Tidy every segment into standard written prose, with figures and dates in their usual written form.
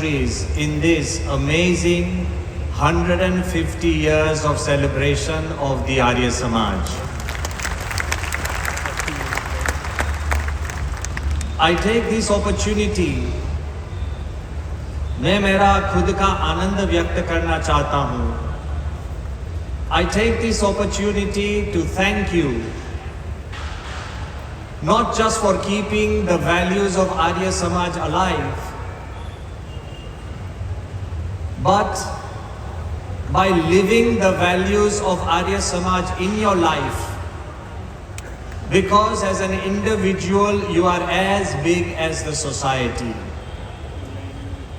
countries in this amazing 150 years of celebration of the Arya Samaj. I take this opportunity, मैं मेरा खुद का आनंद व्यक्त करना चाहता हूँ. I take this opportunity to thank you, not just for keeping the values of Arya Samaj alive, but by living the values of Arya Samaj in your life. Because as an individual, you are as big as the society.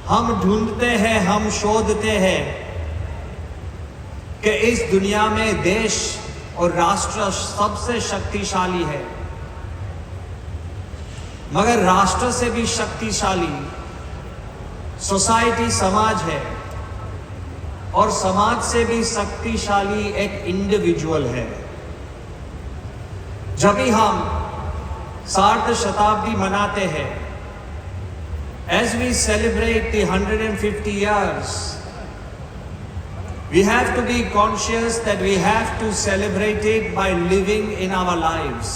हम ढूंढते हैं, हम शोधते हैं कि इस दुनिया में देश और राष्ट्र सबसे शक्तिशाली है, मगर राष्ट्र से भी शक्तिशाली सोसाइटी समाज है, और समाज से भी शक्तिशाली एक इंडिविजुअल है. जब भी हम सार्ध शताब्दी मनाते हैं, as we celebrate the 150 years, we have to be conscious that we have to celebrate it by living in our lives.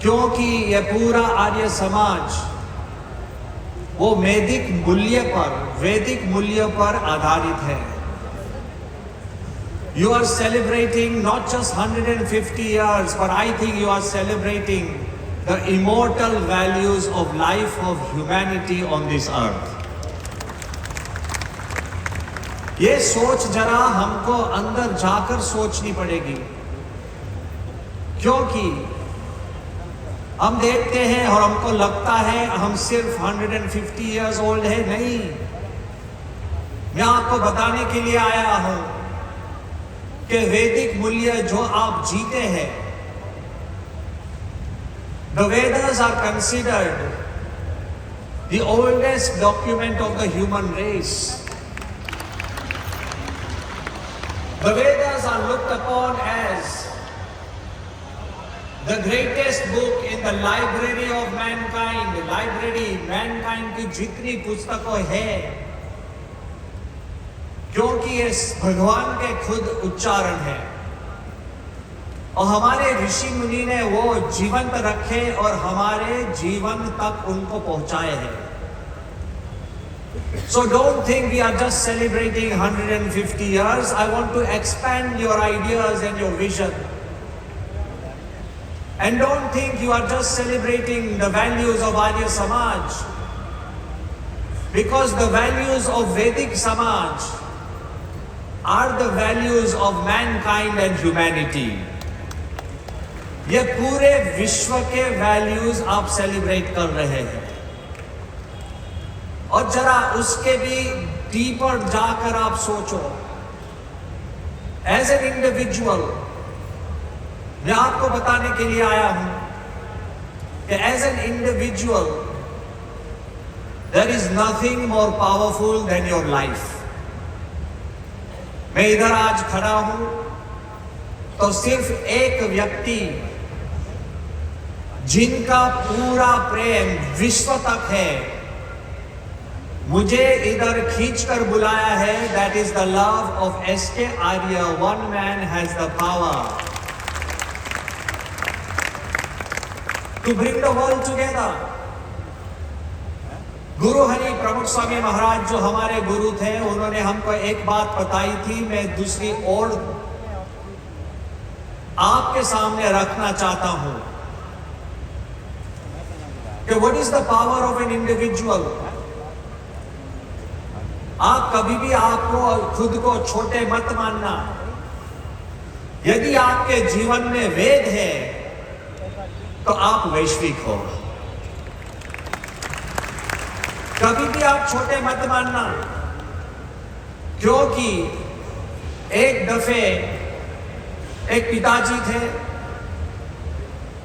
क्योंकि यह पूरा आर्य समाज वो वैदिक मूल्य पर आधारित है. You are celebrating not just 150 years, but I think you are celebrating the immortal values of life of humanity on this earth. ये सोच जरा हमको अंदर जाकर सोचनी पड़ेगी, क्योंकि हम देखते हैं और हमको लगता है हम सिर्फ 150 इयर्स ओल्ड है. नहीं, मैं आपको बताने के लिए आया हूं कि वैदिक मूल्य जो आप जीते हैं, the Vedas are considered the oldest document of the human race. The Vedas are looked upon as the greatest book in the library of mankind. mankind की जितनी पुस्तकों है, क्योंकि ये भगवान के खुद उच्चारण है, और हमारे ऋषि मुनि ने वो जीवंत रखे और हमारे जीवन तक उनको पहुंचाए हैं. So don't think we are just celebrating 150 years. I want to expand your ideas and your vision. And don't think you are just celebrating the values of Arya Samaj, because the values of Vedic Samaj are the values of mankind and humanity. ये पूरे विश्व के values आप celebrate कर रहे हैं, और जरा उसके भी डीपर जाकर आप सोचो. एज एन इंडिविजुअल मैं आपको बताने के लिए आया हूं कि as an individual there is nothing more powerful than your life. मैं इधर आज खड़ा हूं तो सिर्फ एक व्यक्ति जिनका पूरा प्रेम विश्व तक है, मुझे इधर खींचकर बुलाया है. That is the love of S K. Arya. One man has the power to bring the world together. Guru Hari प्रमुख स्वामी महाराज जो हमारे गुरु थे, उन्होंने हमको एक बात बताई थी, मैं दूसरी ओर आपके सामने रखना चाहता हूं कि what is the power of an individual. आप कभी भी आपको खुद को छोटे मत मानना. यदि आपके जीवन में वेद है तो आप वैश्विक हो. कभी भी आप छोटे मत मानना, क्योंकि एक दफे एक पिताजी थे,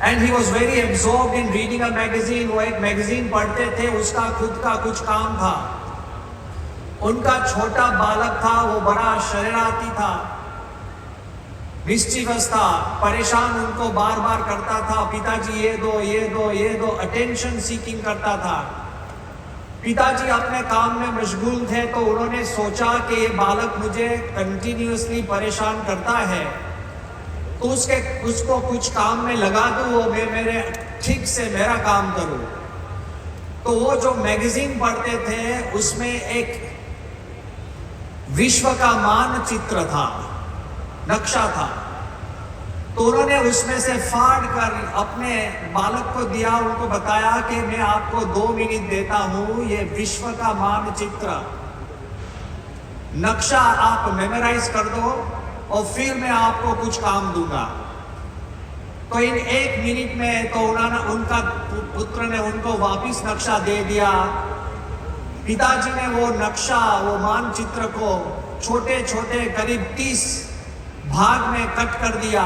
and he was very absorbed in reading a magazine. वो एक मैगजीन पढ़ते थे, उसका खुद का कुछ काम था. उनका छोटा बालक था, वो बड़ा शरारती था, मिस्चीवस था, परेशान उनको बार बार करता था. पिताजी ये दो, ये दो, ये दो, अटेंशन सीकिंग करता था. पिताजी अपने काम में मशगूल थे, तो उन्होंने सोचा कि ये बालक मुझे कंटिन्यूअसली परेशान करता है, तो उसको कुछ काम में लगा दूं, वो मेरे ठीक से मेरा काम करूं। तो वो जो मैगजीन पढ़ते थे उसमें एक विश्व का मानचित्र था, नक्शा था। तो उन्होंने उसमें से फाड़ कर अपने बालक को दिया, उनको बताया कि मैं आपको 2 मिनट देता हूं, ये विश्व का मानचित्र नक्शा आप मेमोराइज कर दो और फिर मैं आपको कुछ काम दूंगा। तो इन 1 मिनट में तो उनका पुत्र ने उनको वापिस नक्शा दे दिया। पिताजी ने वो नक्शा, वो मानचित्र को छोटे छोटे करीब 30 भाग में कट कर दिया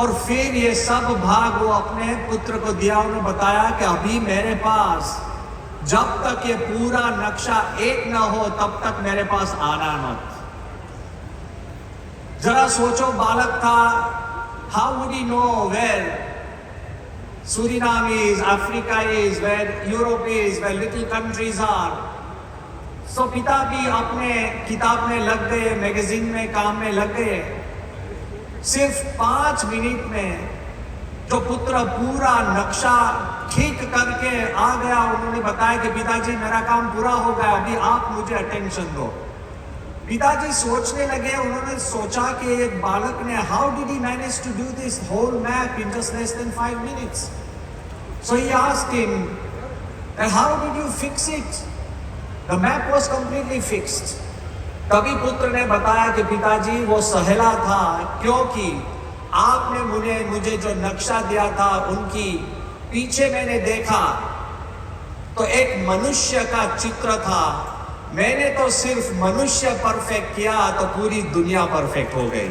और फिर ये सब भाग वो अपने पुत्र को दिया। उन्होंने बताया कि अभी मेरे पास जब तक ये पूरा नक्शा एक ना हो तब तक मेरे पास आना मत। जरा सोचो, बालक था, how would he know where Suriname is, Africa is, where Europe is, where little countries are? So पिता भी अपने किताब में लग गए, मैगजीन में काम में लग गए। सिर्फ 5 मिनट में जो पुत्र पूरा नक्शा ठीक करके आ गया, उन्होंने बताया कि पिताजी मेरा काम पूरा हो गया, अभी आप मुझे अटेंशन दो। पिताजी सोचने लगे, उन्होंने सोचा कि एक बालक ने how did he manage to do this whole map in just less than 5 minutes? So he asked him, how did you fix it? The map was completely fixed. तभी पुत्र ने बताया कि पिताजी वो सहेला था, क्योंकि आपने मुझे जो नक्शा दिया था उनकी पीछे मैंने देखा तो एक मनुष्य का चित्र था। मैंने तो सिर्फ मनुष्य परफेक्ट किया तो पूरी दुनिया परफेक्ट हो गई।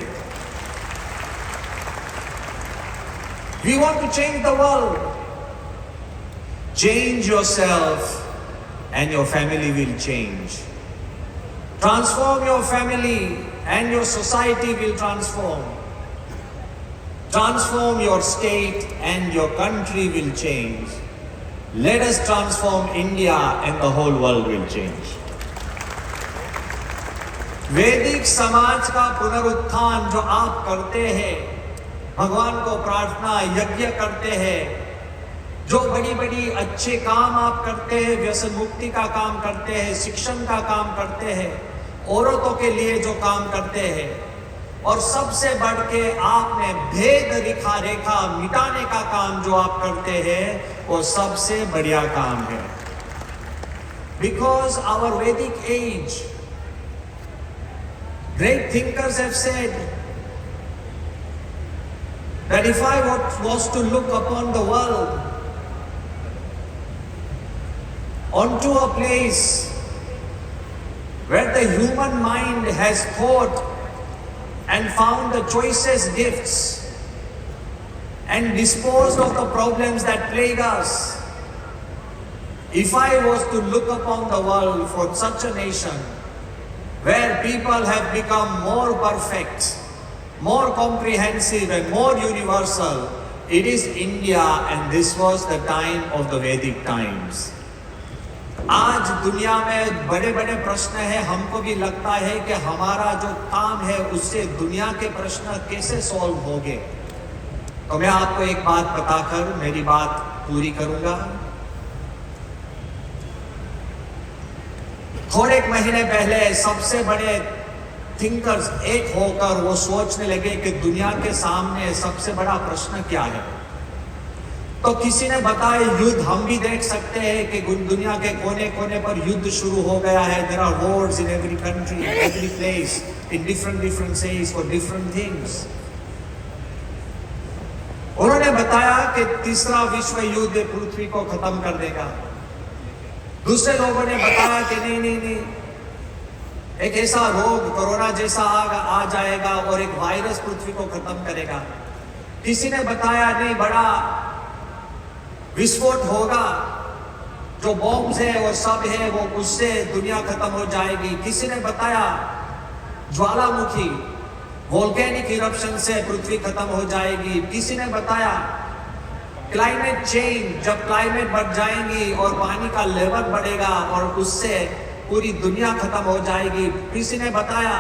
We want to change the world. Change yourself and your family will change. Transform your family and your society will transform. Transform your state and your country will change. Let us transform India and the whole world will change. वैदिक समाज का पुनरुत्थान जो आप करते हैं, भगवान को प्रार्थना यज्ञ करते हैं, जो बड़ी बड़ी अच्छे काम आप करते हैं, व्यसन मुक्ति का काम करते हैं, शिक्षण का काम करते हैं, औरतों के लिए जो काम करते हैं, और सबसे बढ़ के आपने भेद रेखा मिटाने का काम जो आप करते हैं, वो सबसे बढ़िया काम है। Because our Vedic age, great thinkers have said that if I was to look upon the world onto a place where the human mind has thought and found the choicest gifts and disposed of the problems that plague us, if I was to look upon the world for such a nation where people have become more perfect, more comprehensive and more universal, it is India, and this was the time of the Vedic times. आज दुनिया में बड़े बड़े प्रश्न हैं, हमको भी लगता है कि हमारा जो काम है उससे दुनिया के प्रश्न कैसे सॉल्व होंगे। तो मैं आपको एक बात बताकर मेरी बात पूरी करूंगा। थोड़े एक महीने पहले सबसे बड़े थिंकर्स एक होकर वो सोचने लगे कि दुनिया के सामने सबसे बड़ा प्रश्न क्या है। तो किसी ने बताया युद्ध। हम भी देख सकते हैं कि दुनिया के कोने कोने पर युद्ध शुरू हो गया है। There are wars in every country, every place, in different cities for different things. उन्होंने बताया कि तीसरा विश्व युद्ध पृथ्वी को खत्म कर देगा। दूसरे लोगों ने बताया कि नहीं, एक ऐसा रोग कोरोना जैसा आ जाएगा और एक वायरस पृथ्वी को खत्म करेगा। किसी ने बताया नहीं, बड़ा विस्फोट होगा, जो बॉम्ब्स है वो सब है वो उससे दुनिया खत्म हो जाएगी। किसी ने बताया ज्वालामुखी वोल्केनिक इरप्शन से पृथ्वी खत्म हो जाएगी। किसी ने बताया क्लाइमेट चेंज, जब क्लाइमेट बढ़ जाएंगी और पानी का लेवल बढ़ेगा और उससे पूरी दुनिया खत्म हो जाएगी। किसी ने बताया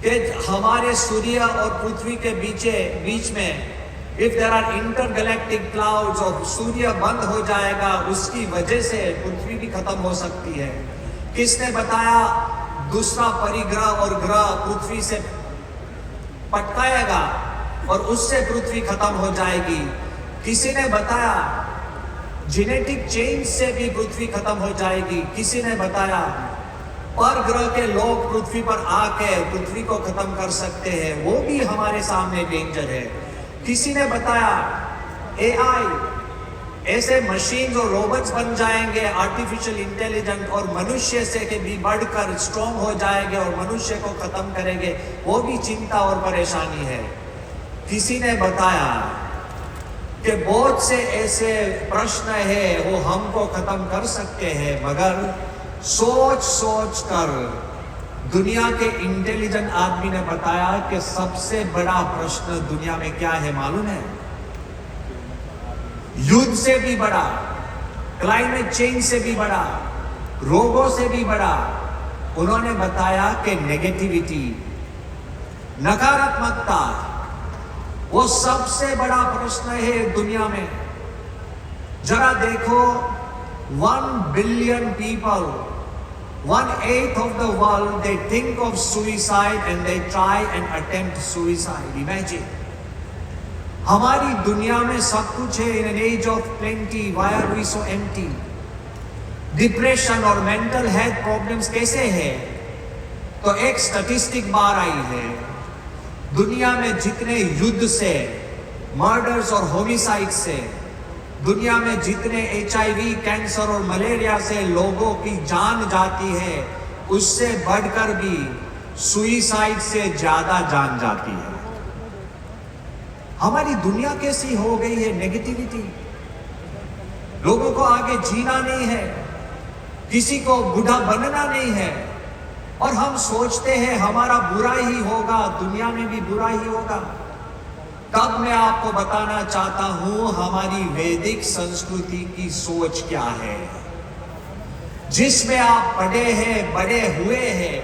कि हमारे सूर्य और पृथ्वी के बीच में if there are intergalactic clouds और सूर्य बंद हो जाएगा, उसकी वजह से पृथ्वी भी खत्म हो सकती है। किसने बताया दूसरा परिग्रह और ग्रह पृथ्वी से पटकाएगा और उससे पृथ्वी खत्म हो जाएगी। किसी ने बताया जेनेटिक चेंज से भी पृथ्वी खत्म हो जाएगी। किसी ने बताया पर ग्रह के लोग पृथ्वी पर आके पृथ्वी को खत्म कर सकते हैं, वो भी हमारे सामने डेंजर है। किसी ने बताया AI, ऐसे मशीन और रोबोट्स बन जाएंगे आर्टिफिशियल इंटेलिजेंट और मनुष्य से के भी बढ़कर स्ट्रॉन्ग हो जाएंगे और मनुष्य को खत्म करेंगे, वो भी चिंता और परेशानी है। किसी ने बताया कि बहुत से ऐसे प्रश्न है वो हमको खत्म कर सकते हैं, मगर सोच कर दुनिया के इंटेलिजेंट आदमी ने बताया कि सबसे बड़ा प्रश्न दुनिया में क्या है मालूम है? युद्ध से भी बड़ा, क्लाइमेट चेंज से भी बड़ा, रोगों से भी बड़ा। उन्होंने बताया कि नेगेटिविटी, नकारात्मकता, वो सबसे बड़ा प्रश्न है दुनिया में। जरा देखो, 1 billion people, 1/8 of the world, they think of suicide and they try and attempt suicide. Imagine. हमारी दुनिया में सब कुछ है। In an age of plenty, why are we so empty? Depression और मेंटल हेल्थ प्रॉब्लम्स कैसे है? तो एक स्टैटिस्टिक बार आई है, दुनिया में जितने युद्ध से, मर्डर्स और होमिसाइड से, दुनिया में जितने HIV, कैंसर और मलेरिया से लोगों की जान जाती है, उससे बढ़कर भी सुइसाइड से ज्यादा जान जाती है। हमारी दुनिया कैसी हो गई है? नेगेटिविटी। लोगों को आगे जीना नहीं है, किसी को बूढ़ा बनना नहीं है, और हम सोचते हैं हमारा बुरा ही होगा, दुनिया में भी बुरा ही होगा। तब मैं आपको बताना चाहता हूं हमारी वैदिक संस्कृति की सोच क्या है, जिसमें आप पढ़े हैं, बड़े हुए हैं।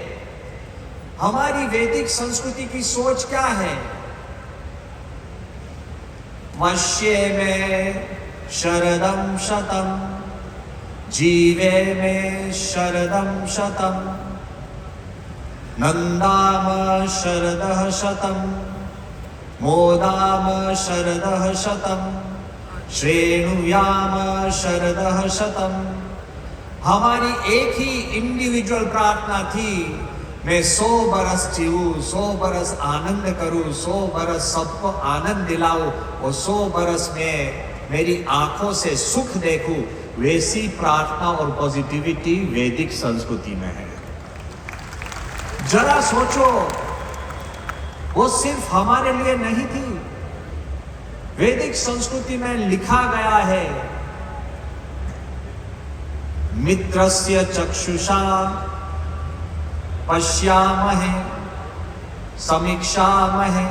हमारी वैदिक संस्कृति की सोच क्या है? वश्ये में शरदम शतम, जीवे में शरदम शतम, नंदाम शरदः शतम, मोदाम शरदः शतम, श्रेणुयाम शरदः शतम। हमारी एक ही इंडिविजुअल प्रार्थना थी, मैं 100 बरस जीऊं, 100 बरस आनंद करूं, 100 बरस सबको आनंद दिलाऊं और 100 बरस में मेरी आंखों से सुख देखूं। वैसी प्रार्थना और पॉजिटिविटी वैदिक संस्कृति में है। जरा सोचो, वो सिर्फ हमारे लिए नहीं थी। वैदिक संस्कृति में लिखा गया है, मित्रस्य चक्षुषा पश्यामहे समीक्षामहे।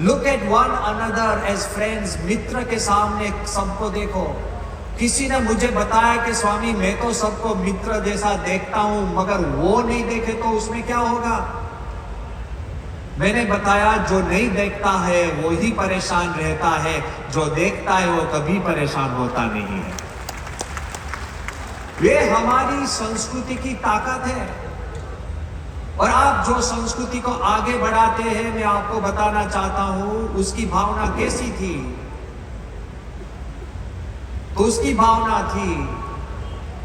Look at one another as friends. मित्र के सामने सबको देखो। किसी ने मुझे बताया कि स्वामी मैं तो सबको मित्र जैसा देखता हूं, मगर वो नहीं देखे तो उसमें क्या होगा? मैंने बताया जो नहीं देखता है वो ही परेशान रहता है, जो देखता है वो कभी परेशान होता नहीं है। वे हमारी संस्कृति की ताकत है। और आप जो संस्कृति को आगे बढ़ाते हैं, मैं आपको बताना चाहता हूं उसकी भावना कैसी थी। तो उसकी भावना थी,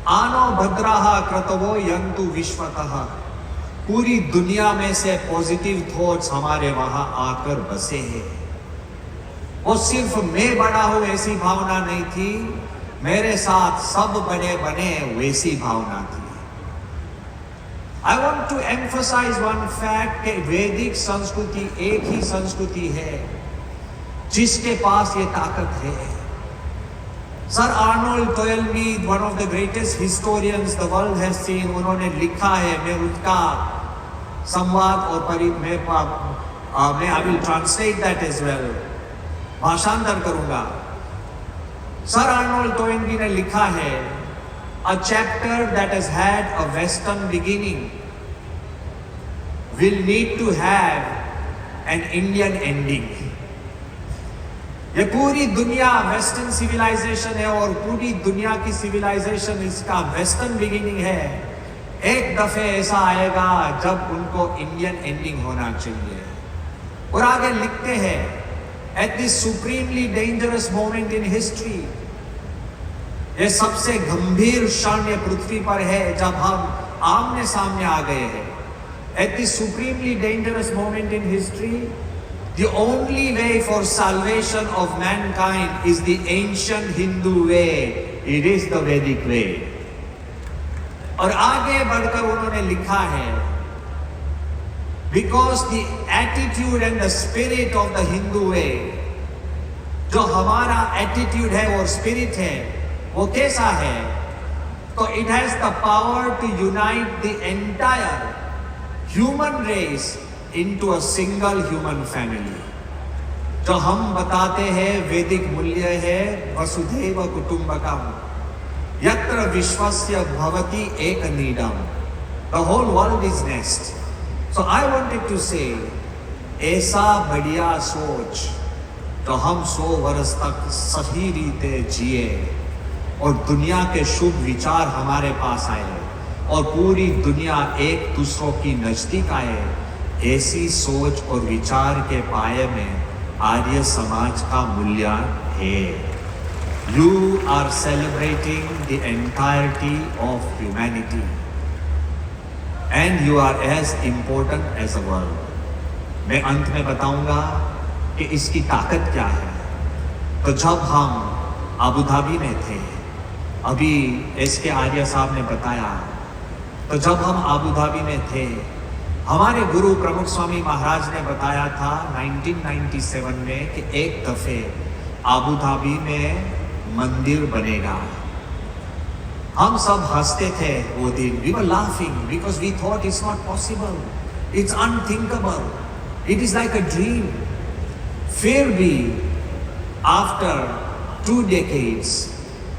आनो भद्राः क्रतवो यन्तु विश्वतः। पूरी दुनिया में से पॉजिटिव थॉट्स हमारे वहां आकर बसे हैं। वो सिर्फ मैं बड़ा हूं ऐसी भावना नहीं थी, मेरे साथ सब बड़े बने वैसी भावना थी। I want to emphasise one fact कि वैदिक संस्कृति एक ही संस्कृति है जिसके पास ये ताकत है। Sir Arnold Toynbee, one of the greatest historians the world has seen, उन्होंने लिखा है, मैं उसका संवाद और मैं I will translate that as well, भाषांतर करूंगा। सर आर्नोल्ड टोइनबी ने लिखा है, a chapter that has had a western beginning will need to have an Indian ending. ये पूरी दुनिया वेस्टर्न सिविलाइजेशन है और पूरी दुनिया की सिविलाइजेशन इसका वेस्टर्न बिगिनिंग है। एक दफे ऐसा आएगा जब उनको इंडियन एंडिंग होना चाहिए। और आगे लिखते हैं, at this supremely dangerous moment in history, ये सबसे गंभीर क्षण ये पृथ्वी पर है जब हम आमने सामने आ गए हैं। At this supremely dangerous moment in history, the only way for salvation of mankind is the ancient Hindu way. It is the Vedic way. और आगे बढ़कर उन्होंने लिखा है, because the attitude and the spirit of the Hindu way, जो हमारा attitude है और spirit है, वो कैसा है? तो it has the power to unite the entire human race into a single human family. जो हम बताते हैं वैदिक मूल्य है वसुधैव कुटुंबकम, यत्र विश्वस्य भवति एकनीडम, the whole world is nest. So I wanted to say, ऐसा बढ़िया सोच तो हम 100 वर्ष तक सही रीते जिए और दुनिया के शुभ विचार हमारे पास आए और पूरी दुनिया एक दूसरों की नजदीक आए, ऐसी सोच और विचार के पाए में आर्य समाज का मूल्य है। You are celebrating the entirety of humanity and you are as important as the world. मैं अंत में बताऊंगा कि इसकी ताकत क्या है। तो जब हम अबू धाबी में थे, अभी एसके आर्य साहब ने बताया, तो जब हम अबू धाबी में थे, हमारे गुरु प्रमुख स्वामी महाराज ने बताया था 1997 में कि एक दफे अबू धाबी में मंदिर बनेगा। हम सब हंसते थे वो दिन। We were laughing because we thought it's not possible, it's unthinkable, it is like a dream. फिर भी after 2 decades,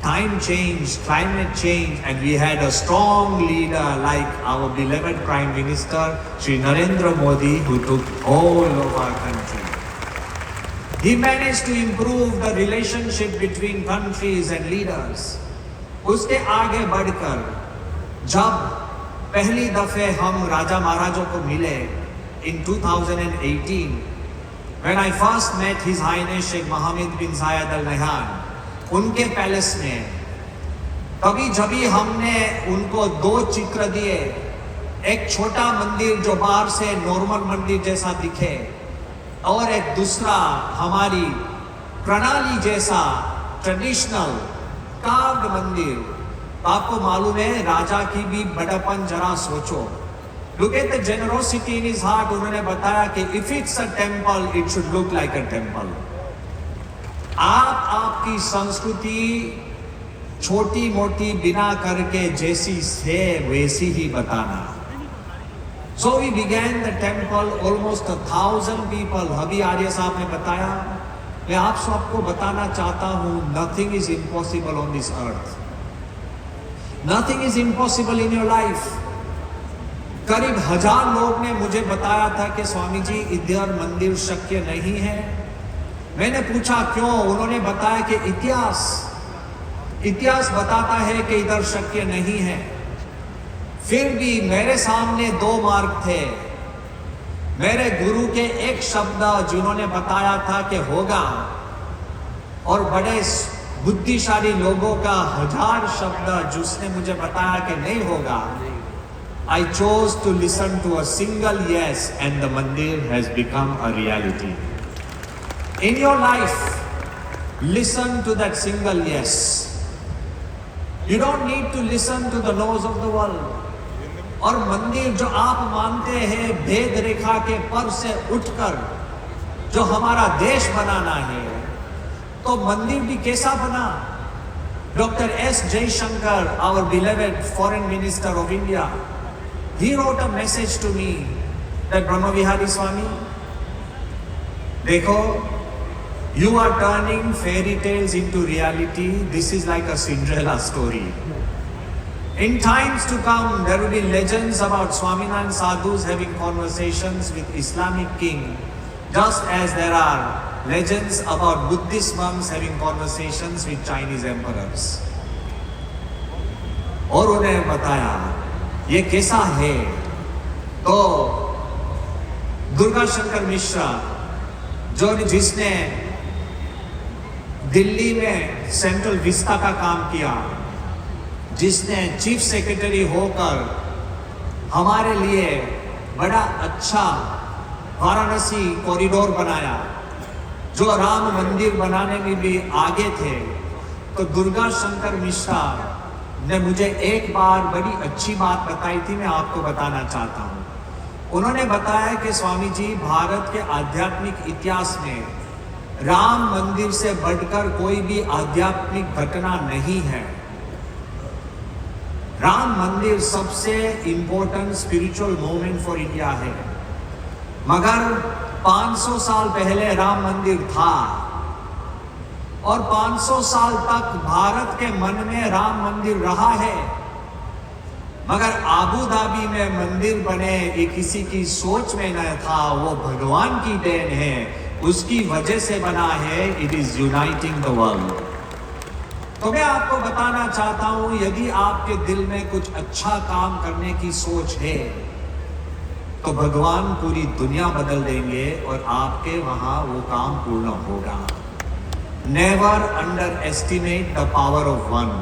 time changed, climate changed, and we had a strong leader like our beloved Prime Minister, Shri Narendra Modi, who took all of our country. He managed to improve the relationship between countries and leaders. उसके आगे बढ़कर जब पहली दफे हम राजा महाराजों को मिले in 2018, when I first met His Highness Sheikh Mohammed bin Zayed Al Nahyan, उनके पैलेस में, तभी जभी हमने उनको 2 चित्र दिए, एक छोटा मंदिर जो बाहर से नॉर्मल मंदिर जैसा दिखे और एक दूसरा हमारी प्रणाली जैसा ट्रेडिशनल कार्व्ड मंदिर। तो आपको मालूम है राजा की भी बड़ापन जरा सोचो। Look at the generosity in his heart. उन्होंने बताया कि if it's a temple, it should look like a temple. आपकी संस्कृति छोटी मोटी बिना करके जैसी है वैसी ही बताना। So we began the temple, almost 1,000 people. अभी आर्य साहब ने बताया, मैं आप सबको बताना चाहता हूँ, nothing is impossible on this earth. Nothing is impossible in your life. करीब 1000 लोग ने मुझे बताया था कि स्वामी जी इधर मंदिर शक्य नहीं है। मैंने पूछा क्यों? उन्होंने बताया कि इतिहास बताता है कि इधर शक्य नहीं है। फिर भी मेरे सामने 2 मार्ग थे। मेरे गुरु के एक शब्द जिन्होंने बताया था कि होगा, और बड़े बुद्धिशाली लोगों का 1000 शब्द जिसने मुझे बताया कि नहीं होगा। I chose to listen to a single yes, and the mandir has become a reality. In your life, listen to that single yes. You don't need to listen to the no's of the world. और मंदिर जो आप मानते हैं भेद रेखा के पर से उठकर जो हमारा देश बनाना है, तो मंदिर भी कैसा बना? Dr. S. Jaishankar, our beloved Foreign Minister of India, he wrote a message to me that Brahma Vihari Swami, देखो You are turning fairy tales into reality. This is like a Cinderella story. In times to come, there will be legends about Swaminarayan sadhus having conversations with Islamic king, just as there are legends about Buddhist monks having conversations with Chinese emperors. और उन्हें बताया ये कैसा है, तो दुर्गा शंकर मिश्रा जिसने दिल्ली में central Vista का काम किया, जिसने चीफ सेक्रेटरी होकर हमारे लिए बड़ा अच्छा वाराणसी कॉरिडोर बनाया, जो राम मंदिर बनाने में भी आगे थे, तो दुर्गा शंकर मिश्रा ने मुझे एक बार बड़ी अच्छी बात बताई थी, मैं आपको बताना चाहता हूँ। उन्होंने बताया कि स्वामी जी, भारत के आध्यात्मिक इतिहास में राम मंदिर से बढ़कर कोई भी आध्यात्मिक घटना नहीं है। राम मंदिर सबसे important spiritual moment for India है, मगर 500 साल पहले राम मंदिर था और 500 साल तक भारत के मन में राम मंदिर रहा है, मगर आबू धाबी में मंदिर बने ये किसी की सोच में न था, वो भगवान की देन है, उसकी वजह से बना है। It is uniting the world. तो मैं आपको बताना चाहता हूं, यदि आपके दिल में कुछ अच्छा काम करने की सोच है, तो भगवान पूरी दुनिया बदल देंगे और आपके वहां वो काम पूर्ण होगा। Never under estimate the power of one.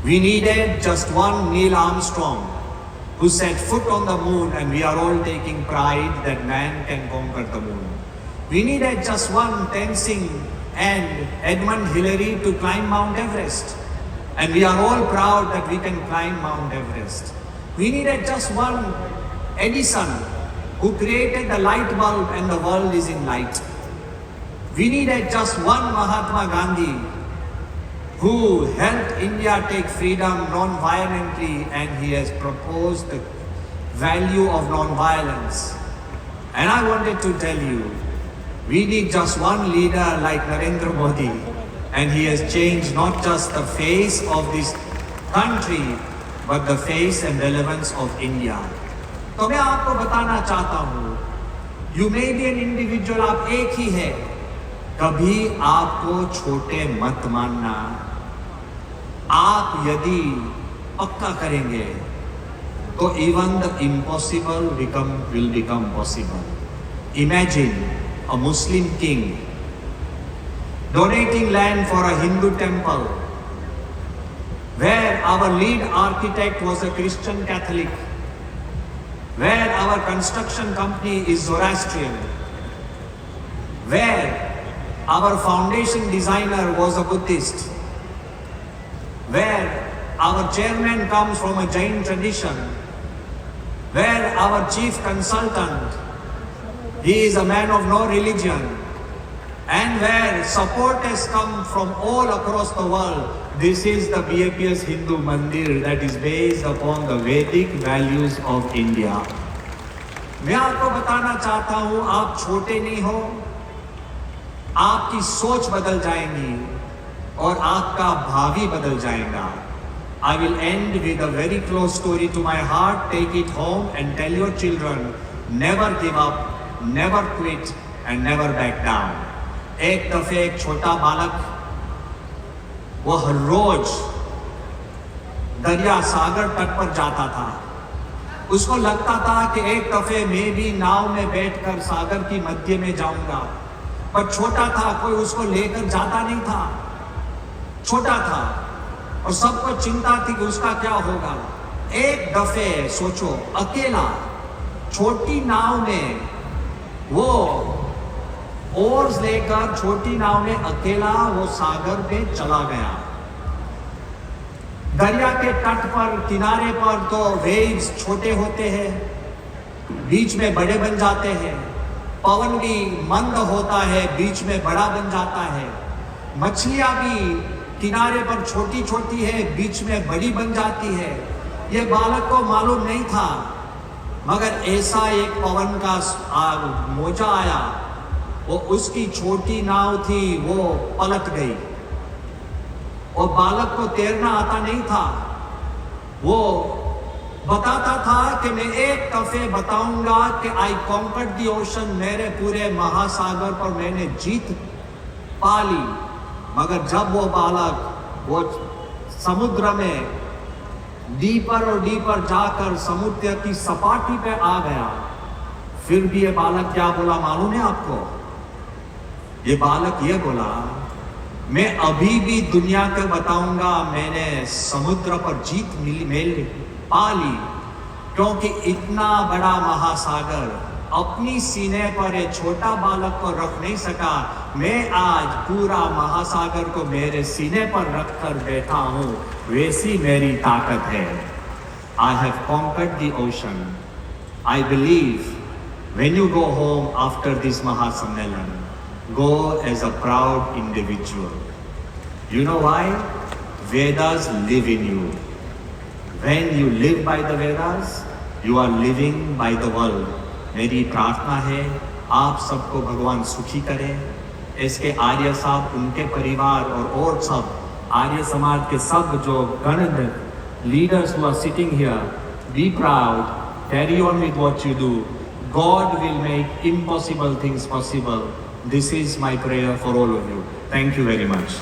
We needed just one Neil Armstrong who set foot on the moon, and we are all taking pride that man can conquer the moon. We needed just one Tenzing and Edmund Hillary to climb Mount Everest, and we are all proud that we can climb Mount Everest. We needed just one Edison who created the light bulb, and the world is in light. We needed just one Mahatma Gandhi who helped India take freedom non-violently, and he has proposed the value of non-violence. And I wanted to tell you, we need just one leader like Narendra Modi, and he has changed not just the face of this country, but the face and relevance of India. तो मैं आपको बताना चाहता हूँ, you may be an individual, आप एक ही है, कभी आपको छोटे मत मानना। आप यदि पक्का करेंगे तो even the impossible will become possible. Imagine a Muslim king donating land for a Hindu temple, where our lead architect was a Christian Catholic, where our construction company is Zoroastrian, where our foundation designer was a Buddhist, where our chairman comes from a Jain tradition, where our chief consultant, he is a man of no religion, and where support has come from all across the world. This is the BAPS Hindu Mandir that is based upon the Vedic values of India. मैं आपको बताना चाहता हूँ, आप छोटे नहीं हो, आपकी सोच बदल जाएंगी और आपका भावी बदल जाएगा। I will end with a very close story to my heart. Take it home and tell your children, never give up, never quit and never back down. एक दफे एक छोटा बालक, वो हर रोज दरिया सागर तट पर जाता था। उसको लगता था कि एक दफे मैं भी नाव में बैठकर सागर की मध्य में जाऊंगा, पर छोटा था, कोई उसको लेकर जाता नहीं था, छोटा था और सबको चिंता थी कि उसका क्या होगा। एक दफे सोचो, अकेला छोटी नाव में वो ओर्स लेकर छोटी नाव में अकेला वो सागर में चला गया। दरिया के तट पर, किनारे पर तो वेव्स छोटे होते हैं, बीच में बड़े बन जाते हैं, पवन भी मंद होता है, बीच में बड़ा बन जाता है, मछलियां भी किनारे पर छोटी छोटी है, बीच में बड़ी बन जाती है। ये बालक को मालूम नहीं था, मगर ऐसा एक पवन का मोजा आया वो उसकी छोटी नाव थी, वो पलट गई। और बालक को तैरना आता नहीं था। वो बताता था कि मैं एक दफे बताऊंगा कि आई कॉन्कर्ड द ओशन, मेरे पूरे महासागर पर मैंने जीत पा ली। मगर जब वो बालक वो समुद्र में डीपर और डीपर जाकर समुद्र की सपाटी पे आ गया, फिर भी ये बालक क्या बोला मालूम है आपको? ये बालक ये बोला, मैं अभी भी दुनिया को बताऊंगा मैंने समुद्र पर जीत मेल पा ली, क्योंकि इतना बड़ा महासागर अपनी सीने पर एक छोटा बालक को रख नहीं सका। मैं आज पूरा महासागर को मेरे सीने पर रखकर बैठा हूं, वैसी मेरी ताकत है। I have conquered the ocean. I believe when you go home after this Mahasammelan, go as a proud individual. You know why? Vedas live in you. When you live by the Vedas, you are living by the world. मेरी प्रार्थना है आप सबको भगवान सुखी करें। इसके आर्य साहब, उनके परिवार और सब आर्य समाज के सब जो गण leaders who are sitting here, be proud, carry on with what you do. God will make impossible things possible. This is my prayer for all of you. Thank you very much.